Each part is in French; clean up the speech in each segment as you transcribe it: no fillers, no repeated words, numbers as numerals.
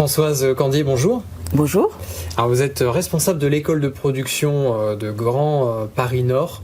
Françoise Candier, bonjour. Bonjour. Alors vous êtes responsable de l'école de production de Grand Paris Nord.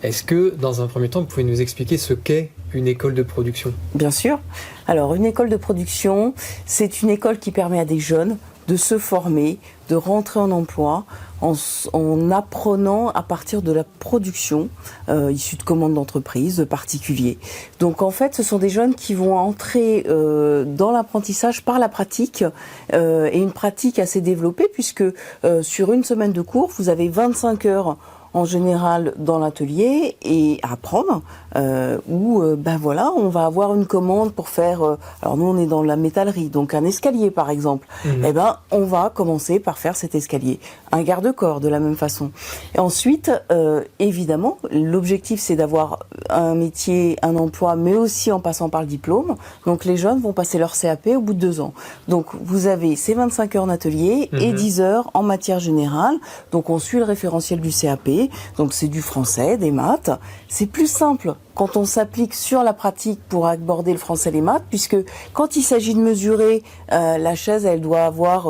Est-ce que, dans un premier temps, vous pouvez nous expliquer ce qu'est une école de production ? Bien sûr. Alors, une école de production, c'est une école qui permet à des jeunes de se former, de rentrer en emploi en apprenant à partir de la production issue de commandes d'entreprise, de particuliers. Donc en fait, ce sont des jeunes qui vont entrer dans l'apprentissage par la pratique et une pratique assez développée puisque sur une semaine de cours, vous avez 25 heures en général dans l'atelier et à apprendre où on va avoir une commande pour faire alors nous on est dans la métallerie, donc un escalier par exemple. On va commencer par faire cet escalier, un garde-corps de la même façon. Et ensuite évidemment l'objectif c'est d'avoir un métier, un emploi, mais aussi en passant par le diplôme. Donc les jeunes vont passer leur CAP au bout de 2 ans. Donc vous avez ces 25 heures d'atelier et 10 heures en matière générale. Donc on suit le référentiel du CAP. Donc c'est du français, des maths. C'est plus simple quand on s'applique sur la pratique pour aborder le français et les maths, puisque quand il s'agit de mesurer, la chaise, elle doit avoir,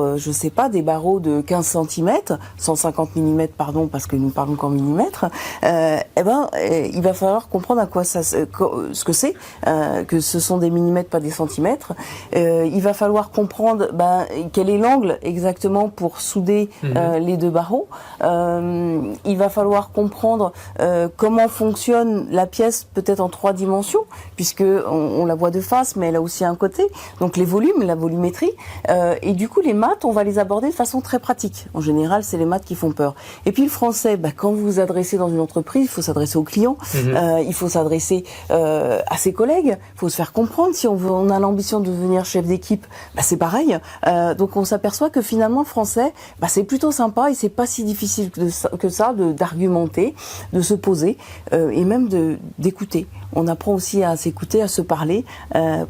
des barreaux de 15 cm, 150 mm, pardon, parce que nous parlons qu'en millimètres, il va falloir comprendre à quoi ce que c'est, que ce sont des millimètres, pas des centimètres. Il va falloir comprendre quel est l'angle exactement pour souder les 2 barreaux. Il va falloir comprendre comment fonctionne la pièce peut-être en 3 dimensions, puisque on la voit de face, mais elle a aussi un côté. Donc les volumes, la volumétrie, et du coup les maths, on va les aborder de façon très pratique. En général, c'est les maths qui font peur. Et puis le français, quand vous vous adressez dans une entreprise, il faut s'adresser aux clients, il faut s'adresser à ses collègues, il faut se faire comprendre. Si on a l'ambition de devenir chef d'équipe, c'est pareil. Donc on s'aperçoit que finalement le français, c'est plutôt sympa et c'est pas si difficile que ça d'argumenter, de se poser et même d'écouter. On apprend aussi à s'écouter, à se parler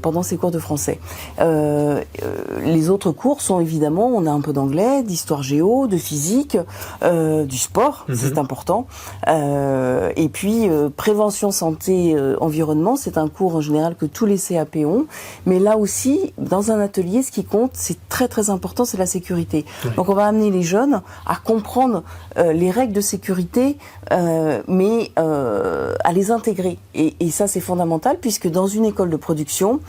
pendant ces cours de français. Les autres cours sont évidemment, on a un peu d'anglais, d'histoire géo, de physique, du sport, c'est important. Et puis prévention santé environnement, c'est un cours en général que tous les CAP ont. Mais là aussi, dans un atelier, ce qui compte, c'est très très important, c'est la sécurité. Donc on va amener les jeunes à comprendre les règles de sécurité, mais à les intégrer. Et ça, c'est fondamental, puisque dans une école de production,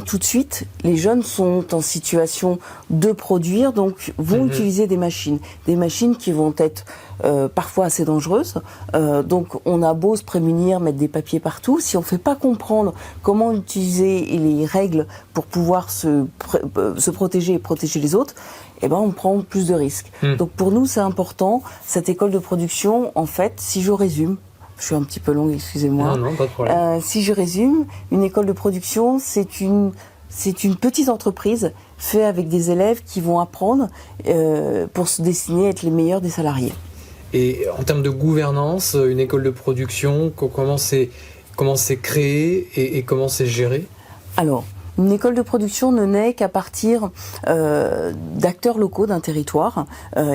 tout de suite, les jeunes sont en situation de produire, donc vont utiliser des machines qui vont être parfois assez dangereuses. Donc on a beau se prémunir, mettre des papiers partout, si on ne fait pas comprendre comment utiliser les règles pour pouvoir se protéger et protéger les autres, on prend plus de risques. Donc pour nous, c'est important, cette école de production, en fait, si je résume, je suis un petit peu longue, excusez-moi. Non, pas de problème. Si je résume, une école de production, c'est une petite entreprise faite avec des élèves qui vont apprendre pour se destiner à être les meilleurs des salariés. Et en termes de gouvernance, une école de production, comment c'est créé et comment c'est géré ? Alors, une école de production ne naît qu'à partir d'acteurs locaux d'un territoire.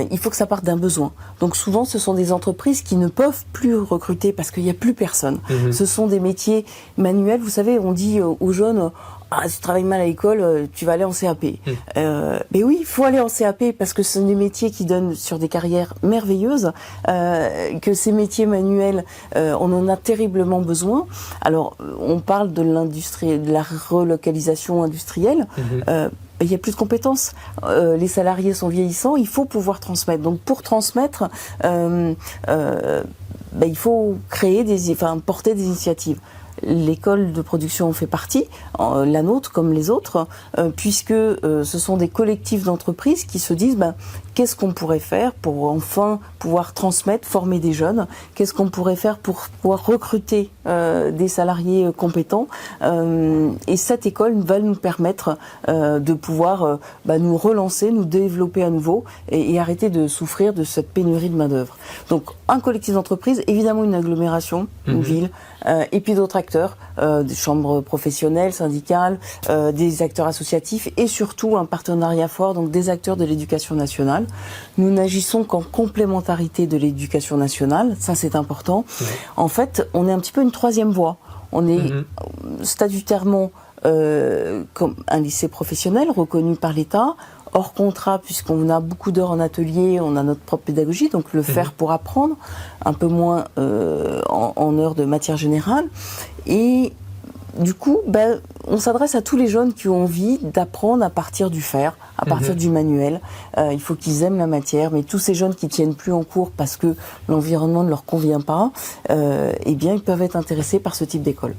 Il faut que ça parte d'un besoin. Donc souvent, ce sont des entreprises qui ne peuvent plus recruter parce qu'il n'y a plus personne. Ce sont des métiers manuels. Vous savez, on dit aux jeunes... si tu travailles mal à l'école, tu vas aller en CAP. Mais oui, il faut aller en CAP parce que ce sont des métiers qui donnent sur des carrières merveilleuses, que ces métiers manuels, on en a terriblement besoin. Alors, on parle de l'industrie, de la relocalisation industrielle. Il n'y a plus de compétences. Les salariés sont vieillissants, il faut pouvoir transmettre. Donc, pour transmettre, il faut porter des initiatives. L'école de production en fait partie, la nôtre comme les autres, puisque ce sont des collectifs d'entreprises qui se disent qu'est-ce qu'on pourrait faire pour enfin pouvoir transmettre, former des jeunes, qu'est-ce qu'on pourrait faire pour pouvoir recruter des salariés compétents, et cette école va nous permettre de pouvoir nous relancer, nous développer à nouveau et arrêter de souffrir de cette pénurie de main-d'œuvre. Donc un collectif d'entreprises, évidemment une agglomération, une ville, et puis d'autres acteurs, des chambres professionnelles, syndicales, des acteurs associatifs et surtout un partenariat fort, donc des acteurs de l'éducation nationale. Nous n'agissons qu'en complémentarité de l'éducation nationale, ça c'est important. En fait, on est un petit peu une troisième voie. On est statutairement comme un lycée professionnel reconnu par l'État, hors contrat, puisqu'on a beaucoup d'heures en atelier, on a notre propre pédagogie, donc le faire pour apprendre, un peu moins en heures de matière générale. Et du coup, on s'adresse à tous les jeunes qui ont envie d'apprendre à partir du faire, à partir du manuel. Il faut qu'ils aiment la matière, mais tous ces jeunes qui tiennent plus en cours parce que l'environnement ne leur convient pas, eh bien, ils peuvent être intéressés par ce type d'école.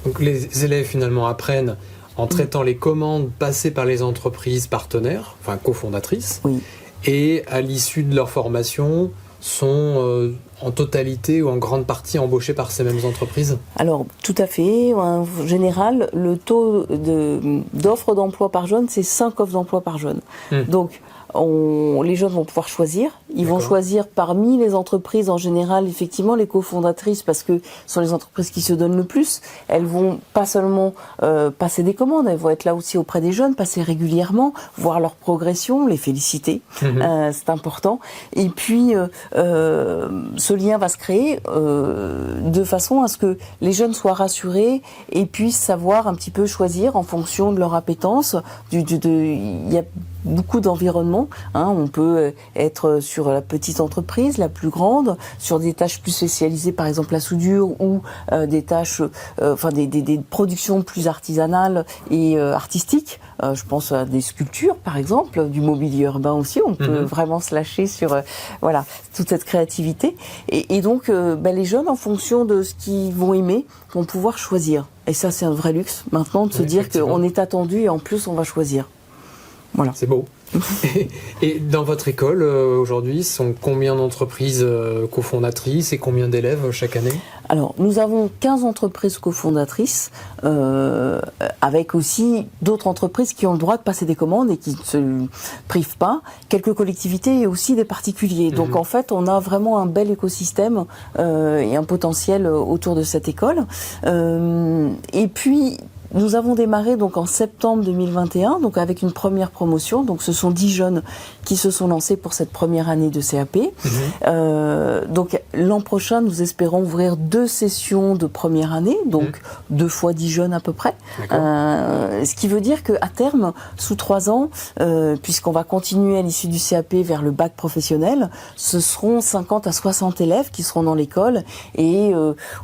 Donc les élèves finalement apprennent en traitant les commandes passées par les entreprises partenaires, enfin cofondatrices, Oui. et à l'issue de leur formation sont en totalité ou en grande partie embauchés par ces mêmes entreprises? Alors, tout à fait. En général, le taux d'offres d'emploi par jeune, c'est 5 offres d'emploi par jeune. Donc, les jeunes vont pouvoir choisir. Ils vont choisir parmi les entreprises, en général, effectivement, les cofondatrices, parce que ce sont les entreprises qui se donnent le plus. Elles vont pas seulement passer des commandes, elles vont être là aussi auprès des jeunes, passer régulièrement, voir leur progression, les féliciter. C'est important. Et puis, ce lien va se créer de façon à ce que les jeunes soient rassurés et puissent savoir un petit peu choisir en fonction de leur appétence. Il y a beaucoup d'environnements. On peut être sur la petite entreprise, la plus grande, sur des tâches plus spécialisées, par exemple la soudure, ou des tâches, des productions plus artisanales et artistiques. Je pense à des sculptures, par exemple, du mobilier urbain aussi. On peut vraiment se lâcher sur toute cette créativité. Et donc, les jeunes, en fonction de ce qu'ils vont aimer, vont pouvoir choisir. Et ça, c'est un vrai luxe, maintenant, de se dire qu'on est attendu et en plus, on va choisir. Voilà. C'est beau. Et dans votre école, aujourd'hui, sont combien d'entreprises cofondatrices et combien d'élèves chaque année? Alors, nous avons 15 entreprises cofondatrices, avec aussi d'autres entreprises qui ont le droit de passer des commandes et qui ne se privent pas, quelques collectivités et aussi des particuliers. Donc, en fait, on a vraiment un bel écosystème et un potentiel autour de cette école. Et puis, nous avons démarré donc en septembre 2021, donc avec une première promotion. Donc ce sont 10 jeunes qui se sont lancés pour cette première année de CAP. Donc l'an prochain, nous espérons ouvrir 2 sessions de première année, donc 2 fois 10 jeunes à peu près. Ce qui veut dire qu'à terme, sous 3 ans, puisqu'on va continuer à l'issue du CAP vers le bac professionnel, ce seront 50 à 60 élèves qui seront dans l'école. Et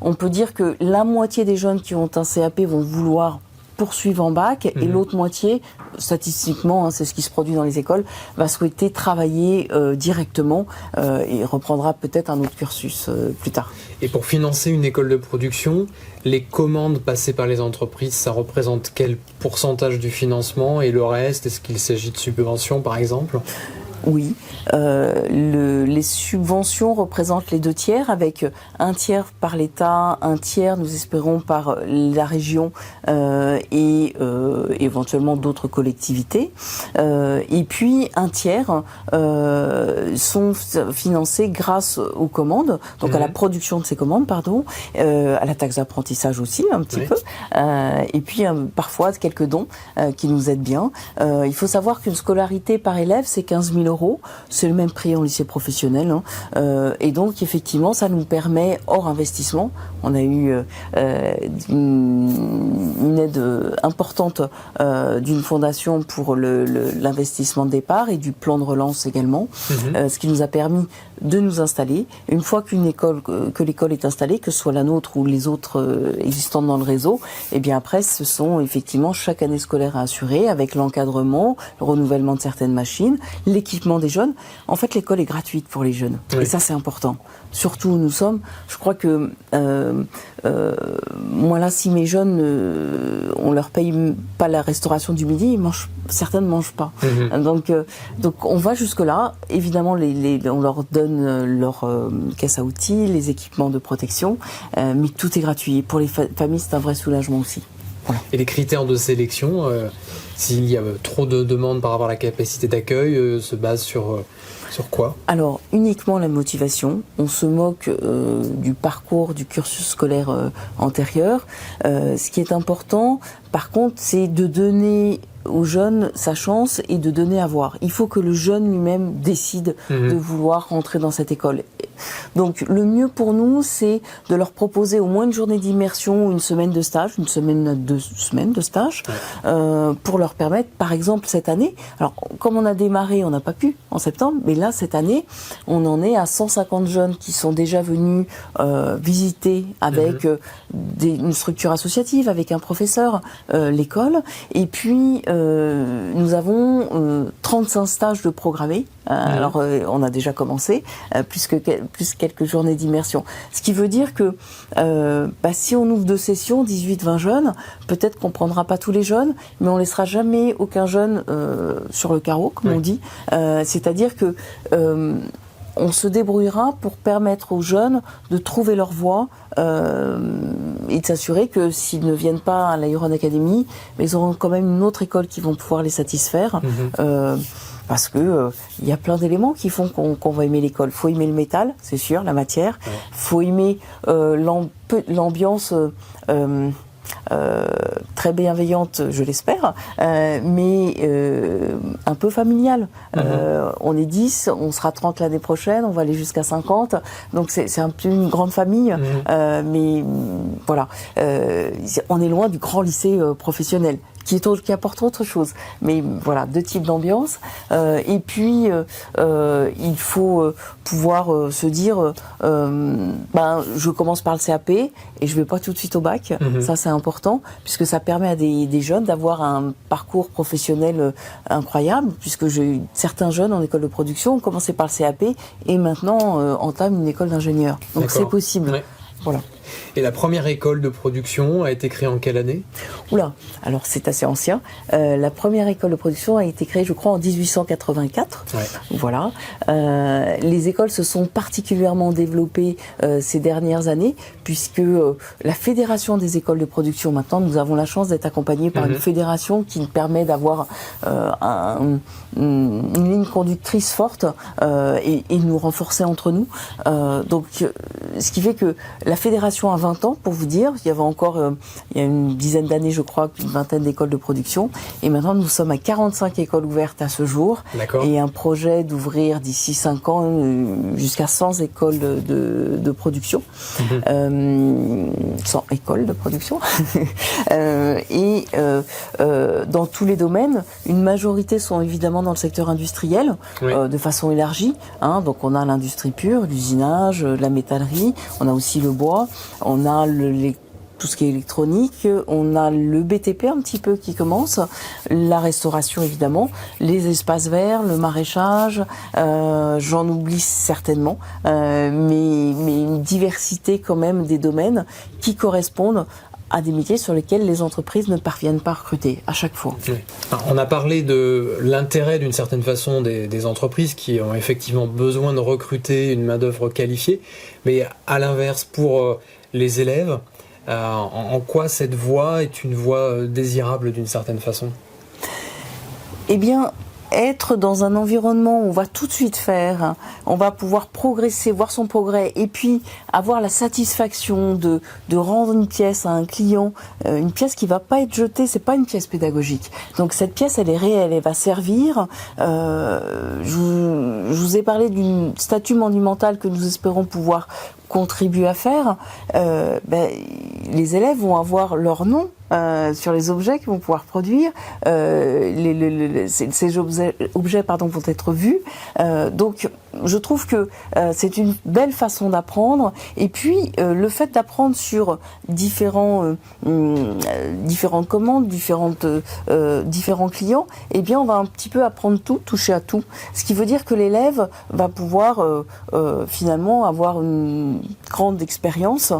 on peut dire que la moitié des jeunes qui ont un CAP vont vouloir poursuivre en bac et l'autre moitié, statistiquement, c'est ce qui se produit dans les écoles, va souhaiter travailler directement et reprendra peut-être un autre cursus plus tard. Et pour financer une école de production, les commandes passées par les entreprises, ça représente quel pourcentage du financement? Et le reste, est-ce qu'il s'agit de subventions par exemple? Oui, les subventions représentent les 2 tiers, avec un tiers par l'État, un tiers, nous espérons, par la région et éventuellement d'autres collectivités. Et puis un tiers sont financés grâce aux commandes, donc à la production de ces commandes, à la taxe d'apprentissage aussi un petit peu, et puis parfois quelques dons qui nous aident bien. Il faut savoir qu'une scolarité par élève, c'est 15 000 €. C'est le même prix en lycée professionnel. Et donc, effectivement, ça nous permet, hors investissement, on a eu une aide importante d'une fondation pour l'investissement de départ et du plan de relance également, ce qui nous a permis de nous installer. Une fois que l'école est installée, que ce soit la nôtre ou les autres existantes dans le réseau, et bien après, ce sont effectivement chaque année scolaire à assurer avec l'encadrement, le renouvellement de certaines machines, l'équipement des jeunes. En fait, l'école est gratuite pour les jeunes. Et ça, c'est important. Surtout où nous sommes. Je crois que moi là, si mes jeunes, on leur paye pas la restauration du midi, certains ne mangent pas. Donc on va jusque-là. Évidemment, on leur donne leur caisse à outils, les équipements de protection, mais tout est gratuit. Pour les familles, c'est un vrai soulagement aussi. Voilà. Et les critères de sélection, S'il y a trop de demandes par rapport à la capacité d'accueil, se base sur quoi? Alors, uniquement la motivation. On se moque du parcours, du cursus scolaire antérieur. Ce qui est important, par contre, c'est de donner au jeune sa chance et de donner à voir. Il faut que le jeune lui-même décide de vouloir rentrer dans cette école. Donc le mieux pour nous, c'est de leur proposer au moins une journée d'immersion ou une semaine de stage, une semaine, 2 semaines de stage, pour leur permettre, par exemple cette année, alors comme on a démarré, on n'a pas pu en septembre, mais là cette année, on en est à 150 jeunes qui sont déjà venus visiter avec une structure associative, avec un professeur, l'école, et puis nous avons 35 stages de programmés. Alors on a déjà commencé, plus quelques journées d'immersion. Ce qui veut dire que si on ouvre 2 sessions, 18-20 jeunes, peut-être qu'on prendra pas tous les jeunes, mais on laissera jamais aucun jeune sur le carreau, comme on dit. C'est-à-dire que on se débrouillera pour permettre aux jeunes de trouver leur voie et de s'assurer que s'ils ne viennent pas à l'Iron Academy, mais ils auront quand même une autre école qui vont pouvoir les satisfaire. Parce que il y a plein d'éléments qui font qu'on va aimer l'école. Faut aimer le métal, c'est sûr, la matière. Faut aimer l'ambiance très bienveillante, je l'espère, mais un peu familiale. On est 10, on sera 30 l'année prochaine, on va aller jusqu'à 50, donc c'est un peu une grande famille, mais voilà, on est loin du grand lycée professionnel qui apporte autre chose. Mais voilà, 2 types d'ambiance. Et puis, il faut pouvoir se dire, je commence par le CAP et je vais pas tout de suite au bac. Ça, c'est important, puisque ça permet à des jeunes d'avoir un parcours professionnel incroyable, puisque j'ai eu certains jeunes en école de production ont commencé par le CAP et maintenant entament une école d'ingénieur. Donc c'est possible. Ouais. Voilà. Et la première école de production a été créée en quelle année? Oula, alors c'est assez ancien. La première école de production a été créée, je crois, en 1884. Voilà. Les écoles se sont particulièrement développées ces dernières années, puisque la fédération des écoles de production, maintenant, nous avons la chance d'être accompagnés par une fédération qui nous permet d'avoir une ligne conductrice forte et nous renforcer entre nous. Donc, ce qui fait que la fédération a 20 ans, pour vous dire. Il y avait encore, il y a une dizaine d'années, je crois, une vingtaine d'écoles de production. Et maintenant, nous sommes à 45 écoles ouvertes à ce jour. Et un projet d'ouvrir d'ici 5 ans jusqu'à 100 écoles de production. 100 écoles de production. Et dans tous les domaines, une majorité sont évidemment dans le secteur industriel, de façon élargie. Donc on a l'industrie pure, l'usinage, la métallerie, on a aussi le bois, on a tout ce qui est électronique, on a le BTP un petit peu qui commence, la restauration évidemment, les espaces verts, le maraîchage, j'en oublie certainement, mais une diversité quand même des domaines qui correspondent à des métiers sur lesquels les entreprises ne parviennent pas à recruter à chaque fois. Alors, on a parlé de l'intérêt d'une certaine façon des entreprises qui ont effectivement besoin de recruter une main-d'œuvre qualifiée, mais à l'inverse pour les élèves, en quoi cette voie est une voie désirable d'une certaine façon? Eh bien, être dans un environnement où on va tout de suite faire, on va pouvoir progresser, voir son progrès, et puis avoir la satisfaction de rendre une pièce à un client, une pièce qui va pas être jetée, c'est pas une pièce pédagogique. Donc cette pièce, elle est réelle, elle va servir. Je vous ai parlé d'une statue monumentale que nous espérons pouvoir contribuer à faire. Les élèves vont avoir leur nom sur les objets qu'ils vont pouvoir produire. Ces objets vont être vus. Donc, je trouve que c'est une belle façon d'apprendre. Et puis, le fait d'apprendre sur différentes commandes, différents clients, eh bien, on va un petit peu apprendre tout, toucher à tout. Ce qui veut dire que l'élève va pouvoir finalement avoir une grande expérience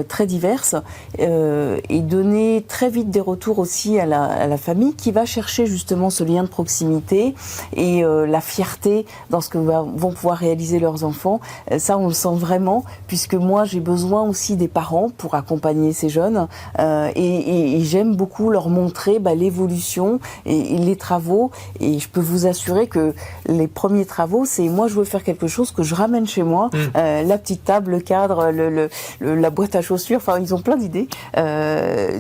très diverse et donner très vite des retours aussi à la famille qui va chercher justement ce lien de proximité et la fierté dans ce que vont pouvoir réaliser leurs enfants. Ça, on le sent vraiment, puisque moi, j'ai besoin aussi des parents pour accompagner ces jeunes, et j'aime beaucoup leur montrer l'évolution et les travaux. Et je peux vous assurer que les premiers travaux, c'est moi, je veux faire quelque chose que je ramène chez moi, la petite table, le cadre, la boîte à chaussures. Enfin, ils ont plein d'idées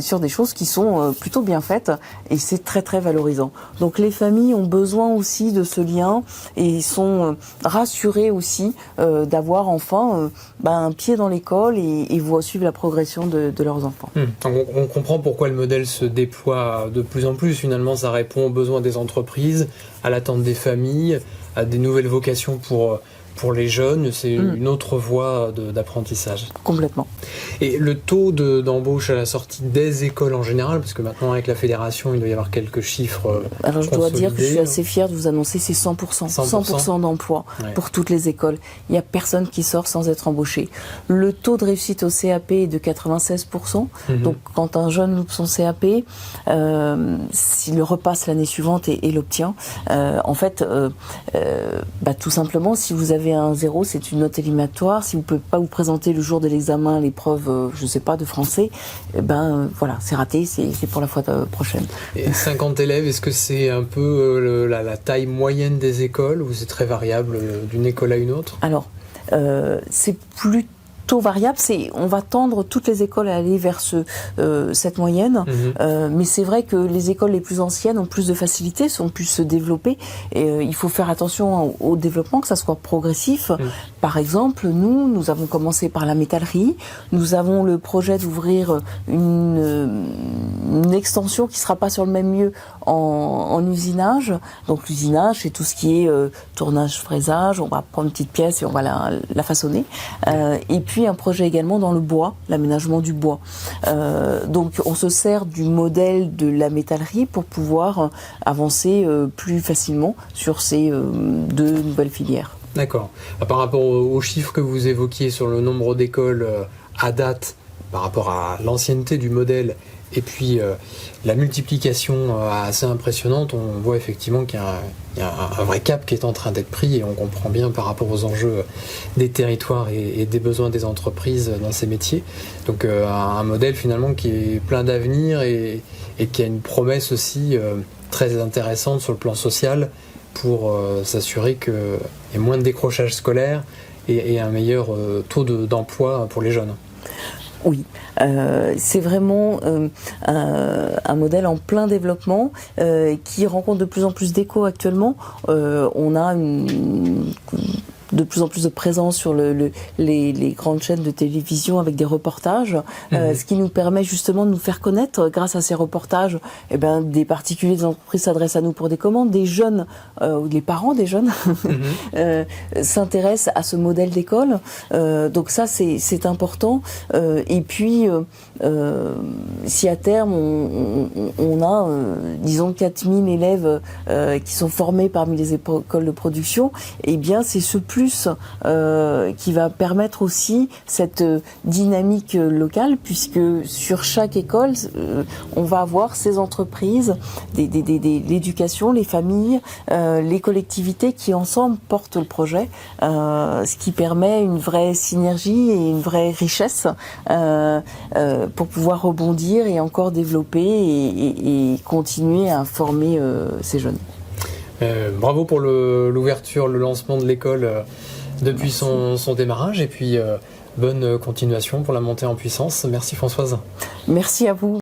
sur des choses qui sont plutôt bien faites, et c'est très très valorisant. Donc les familles ont besoin aussi de ce lien, et ils sont rassurés aussi d'avoir enfin un pied dans l'école et voient suivre la progression de leurs enfants. On comprend pourquoi le modèle se déploie de plus en plus. Finalement, ça répond aux besoins des entreprises, à l'attente des familles, à des nouvelles vocations pour les jeunes. C'est une autre voie d'apprentissage. Complètement. Et le taux d'embauche à la sortie des écoles en général, parce que maintenant avec la fédération, il doit y avoir quelques chiffres Alors je dois dire que je suis assez fière de vous annoncer, c'est 100%. 100% d'emploi pour toutes les écoles. Il n'y a personne qui sort sans être embauché. Le taux de réussite au CAP est de 96%. Donc quand un jeune loupe son CAP, s'il le repasse l'année suivante et l'obtient, en fait, tout simplement, si vous avez un 0, c'est une note éliminatoire. Si vous ne pouvez pas vous présenter le jour de l'examen, l'épreuve, je ne sais pas, de français, voilà, c'est raté, c'est pour la fois prochaine. Et 50 élèves, est-ce que c'est un peu la taille moyenne des écoles, ou c'est très variable d'une école à une autre? Alors, c'est plutôt variable, on va tendre toutes les écoles à aller vers cette moyenne, mais c'est vrai que les écoles les plus anciennes ont plus de facilité, ont pu se développer, et il faut faire attention au développement, que ça soit progressif. Par exemple, nous avons commencé par la métallerie, nous avons le projet d'ouvrir une extension qui ne sera pas sur le même lieu en usinage. Donc l'usinage, c'est tout ce qui est tournage, fraisage, on va prendre une petite pièce et on va la façonner. Et puis un projet également dans le bois, l'aménagement du bois. Donc on se sert du modèle de la métallerie pour pouvoir avancer plus facilement sur ces deux nouvelles filières. D'accord. Par rapport aux chiffres que vous évoquiez sur le nombre d'écoles à date, par rapport à l'ancienneté du modèle, et puis la multiplication assez impressionnante, on voit effectivement qu'il y a un vrai cap qui est en train d'être pris, et on comprend bien par rapport aux enjeux des territoires et des besoins des entreprises dans ces métiers. Donc un modèle finalement qui est plein d'avenir et qui a une promesse aussi très intéressante sur le plan social, pour s'assurer qu'il y ait moins de décrochage scolaire et un meilleur taux d'emploi pour les jeunes. Oui, c'est vraiment un modèle en plein développement qui rencontre de plus en plus d'écho actuellement. On a de plus en plus de présence sur les grandes chaînes de télévision avec des reportages, ce qui nous permet justement de nous faire connaître grâce à ces reportages. Des particuliers, des entreprises s'adressent à nous pour des commandes, des jeunes, ou les parents des jeunes s'intéressent à ce modèle d'école. Donc ça, c'est important. Et puis, si à terme on a, disons, 4000 élèves qui sont formés parmi les écoles de production, eh bien c'est ce plus qui va permettre aussi cette dynamique locale, puisque sur chaque école, on va avoir ces entreprises, l'éducation, les familles, les collectivités qui ensemble portent le projet, ce qui permet une vraie synergie et une vraie richesse pour pouvoir rebondir et encore développer et continuer à former ces jeunes. Bravo pour l'ouverture, le lancement de l'école depuis son démarrage, et puis bonne continuation pour la montée en puissance. Merci Françoise. Merci à vous.